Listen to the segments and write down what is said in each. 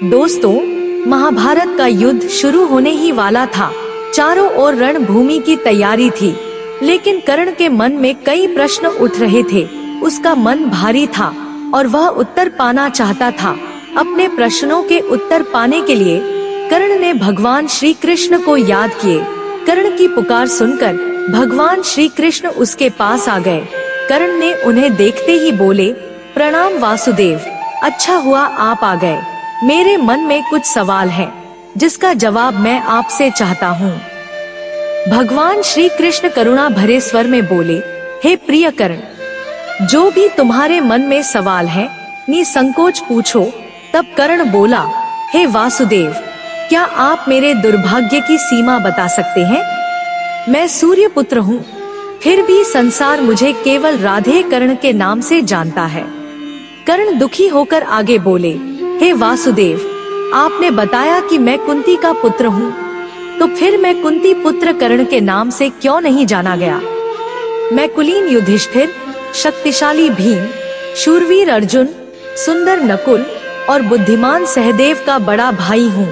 दोस्तों, महाभारत का युद्ध शुरू होने ही वाला था। चारों ओर रणभूमि की तैयारी थी, लेकिन कर्ण के मन में कई प्रश्न उठ रहे थे। उसका मन भारी था और वह उत्तर पाना चाहता था। अपने प्रश्नों के उत्तर पाने के लिए कर्ण ने भगवान श्री कृष्ण को याद किए। कर्ण की पुकार सुनकर भगवान श्री कृष्ण उसके पास आ गए। कर्ण ने उन्हें देखते ही बोले, प्रणाम वासुदेव, अच्छा हुआ आप आ गए। मेरे मन में कुछ सवाल है जिसका जवाब मैं आपसे चाहता हूँ। भगवान श्री कृष्ण करुणा भरे स्वर में बोले, हे प्रिय कर्ण, जो भी तुम्हारे मन में सवाल है निसंकोच पूछो। तब कर्ण बोला, हे वासुदेव, क्या आप मेरे दुर्भाग्य की सीमा बता सकते हैं? मैं सूर्य पुत्र हूँ, फिर भी संसार मुझे केवल राधे कर्ण के नाम से जानता है। कर्ण दुखी होकर आगे बोले, हे वासुदेव, आपने बताया कि मैं कुंती का पुत्र हूँ, तो फिर मैं कुंती पुत्र कर्ण के नाम से क्यों नहीं जाना गया? मैं कुलीन युधिष्ठिर, शक्तिशाली भीम, शूरवीर अर्जुन, सुंदर नकुल और बुद्धिमान सहदेव का बड़ा भाई हूँ।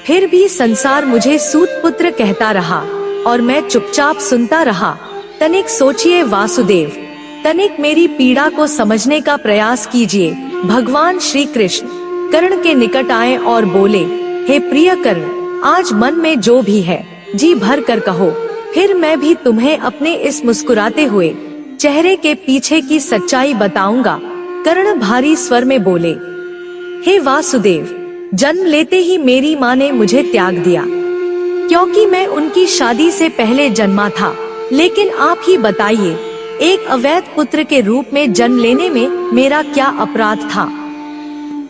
फिर भी संसार मुझे सूत पुत्र कहता रहा और मैं चुपचाप सुनता रहा। तनिक सोचिए वासुदेव, तनिक मेरी पीड़ा को समझने का प्रयास कीजिए। भगवान श्री कृष्ण कर्ण के निकट आए और बोले, हे प्रिय कर्ण, आज मन में जो भी है जी भर कर कहो, फिर मैं भी तुम्हें अपने इस मुस्कुराते हुए चेहरे के पीछे की सच्चाई बताऊंगा। कर्ण भारी स्वर में बोले, हे वासुदेव, जन्म लेते ही मेरी माँ ने मुझे त्याग दिया, क्योंकि मैं उनकी शादी से पहले जन्मा था। लेकिन आप ही बताइए, एक अवैध पुत्र के रूप में जन्म लेने में मेरा क्या अपराध था?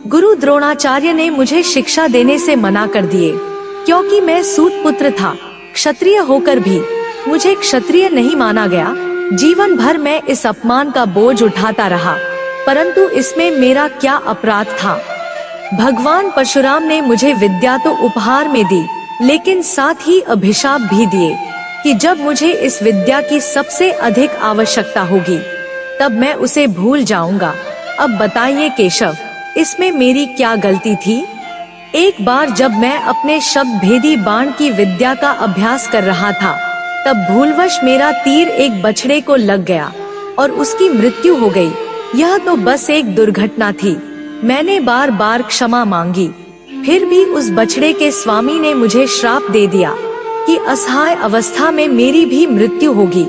गुरु द्रोणाचार्य ने मुझे शिक्षा देने से मना कर दिए, क्योंकि मैं सूत पुत्र था। क्षत्रिय होकर भी मुझे क्षत्रिय नहीं माना गया। जीवन भर मैं इस अपमान का बोझ उठाता रहा, परंतु इसमें मेरा क्या अपराध था? भगवान परशुराम ने मुझे विद्या तो उपहार में दी, लेकिन साथ ही अभिशाप भी दिए कि जब मुझे इस विद्या की सबसे अधिक आवश्यकता होगी तब मैं उसे भूल जाऊंगा। अब बताइए केशव, इसमें मेरी क्या गलती थी? एक बार जब मैं अपने शब्द भेदी बाण की विद्या का अभ्यास कर रहा था, तब भूलवश मेरा तीर एक बछड़े को लग गया और उसकी मृत्यु हो गई। यह तो बस एक दुर्घटना थी। मैंने बार बार क्षमा मांगी, फिर भी उस बछड़े के स्वामी ने मुझे श्राप दे दिया कि असहाय अवस्था में मेरी भी मृत्यु होगी,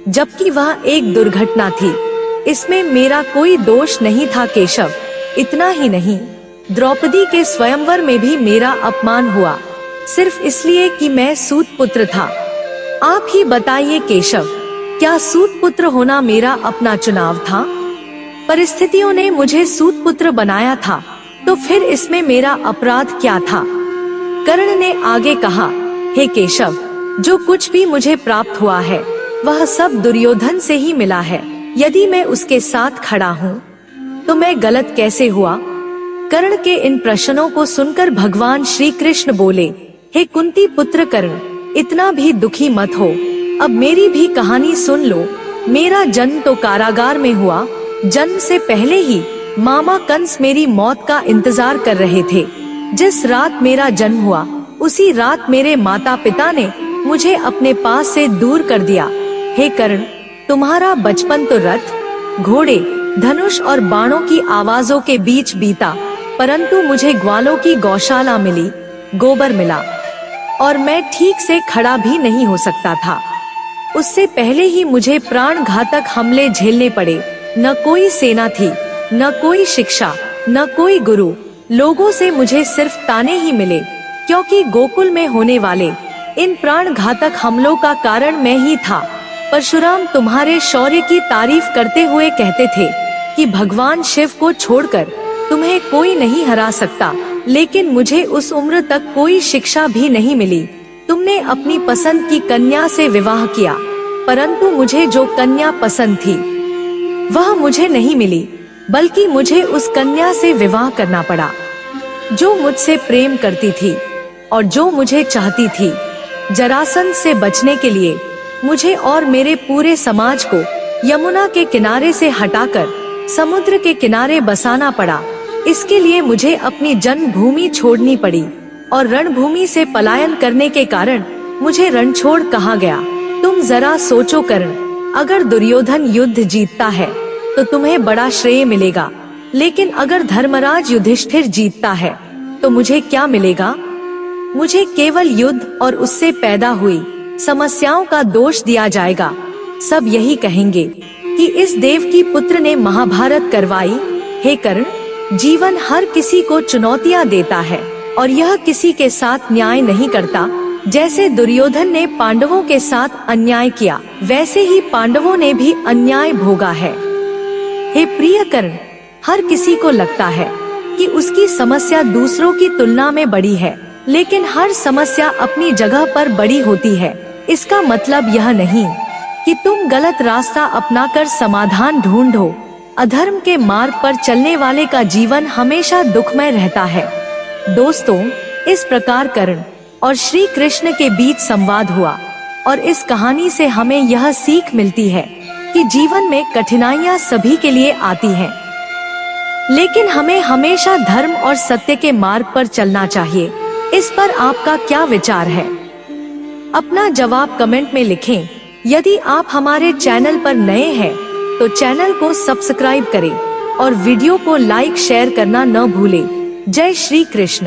जबकि वह एक दुर्घटना थी। इसमें मेरा कोई दोष नहीं था केशव। इतना ही नहीं, द्रौपदी के स्वयंवर में भी मेरा अपमान हुआ, सिर्फ इसलिए कि मैं सूत पुत्र था। आप ही बताइए केशव, क्या सूत पुत्र होना मेरा अपना चुनाव था? परिस्थितियों ने मुझे सूत पुत्र बनाया था, तो फिर इसमें मेरा अपराध क्या था? कर्ण ने आगे कहा, हे केशव, जो कुछ भी मुझे प्राप्त हुआ है वह सब दुर्योधन से ही मिला है। यदि मैं उसके साथ खड़ा हूँ तो मैं गलत कैसे हुआ? कर्ण के इन प्रश्नों को सुनकर भगवान श्री कृष्ण बोले, हे कुंती पुत्र कर्ण, इतना भी दुखी मत हो। अब मेरी भी कहानी सुन लो। मेरा जन्म तो कारागार में हुआ। जन्म से पहले ही मामा कंस मेरी मौत का इंतजार कर रहे थे। जिस रात मेरा जन्म हुआ उसी रात मेरे माता पिता ने मुझे अपने पास से दूर कर दिया। हे कर्ण, तुम्हारा बचपन तो रथ, घोड़े, धनुष और बाणों की आवाजों के बीच बीता, परंतु मुझे ग्वालों की गौशाला मिली, गोबर मिला और मैं ठीक से खड़ा भी नहीं हो सकता था। उससे पहले ही मुझे प्राण घातक हमले झेलने पड़े। न कोई सेना थी, न कोई शिक्षा, न कोई गुरु। लोगों से मुझे सिर्फ ताने ही मिले, क्योंकि गोकुल में होने वाले इन प्राण घातक हमलों का कारण मैं ही था। परशुराम तुम्हारे शौर्य की तारीफ करते हुए कहते थे कि भगवान शिव को छोड़कर तुम्हें कोई नहीं हरा सकता, लेकिन मुझे उस उम्र तक कोई शिक्षा भी नहीं मिली। तुमने अपनी पसंद की कन्या से विवाह किया, परंतु मुझे जो कन्या पसंद थी वह मुझे नहीं मिली, बल्कि मुझे उस कन्या से विवाह करना पड़ा जो मुझसे प्रेम करती थी और जो मुझे चाहती थी। जरासंध से बचने के लिए मुझे और मेरे पूरे समाज को यमुना के किनारे से हटाकर समुद्र के किनारे बसाना पड़ा। इसके लिए मुझे अपनी जन्मभूमि छोड़नी पड़ी और रणभूमि से पलायन करने के कारण मुझे रणछोड़ कहा गया। तुम जरा सोचो कर्ण, अगर दुर्योधन युद्ध जीतता है तो तुम्हें बड़ा श्रेय मिलेगा, लेकिन अगर धर्मराज युधिष्ठिर जीतता है तो मुझे क्या मिलेगा? मुझे केवल युद्ध और उससे पैदा हुई समस्याओं का दोष दिया जाएगा। सब यही कहेंगे कि इस देव की पुत्र ने महाभारत करवाई। हे कर्ण, जीवन हर किसी को चुनौतियां देता है और यह किसी के साथ न्याय नहीं करता। जैसे दुर्योधन ने पांडवों के साथ अन्याय किया, वैसे ही पांडवों ने भी अन्याय भोगा है। हे प्रिय कर्ण, हर किसी को लगता है कि उसकी समस्या दूसरों की तुलना में बड़ी है, लेकिन हर समस्या अपनी जगह पर बड़ी होती है। इसका मतलब यह नहीं कि तुम गलत रास्ता अपनाकर समाधान ढूंढो। अधर्म के मार्ग पर चलने वाले का जीवन हमेशा दुखमय रहता है। दोस्तों, इस प्रकार कर्ण और श्री कृष्ण के बीच संवाद हुआ और इस कहानी से हमें यह सीख मिलती है कि जीवन में कठिनाइयां सभी के लिए आती हैं, लेकिन हमें हमेशा धर्म और सत्य के मार्ग पर चलना चाहिए। इस पर आपका क्या विचार है? अपना जवाब कमेंट में लिखें। यदि आप हमारे चैनल पर नए हैं तो चैनल को सब्सक्राइब करें और वीडियो को लाइक शेयर करना न भूलें। जय श्री कृष्ण।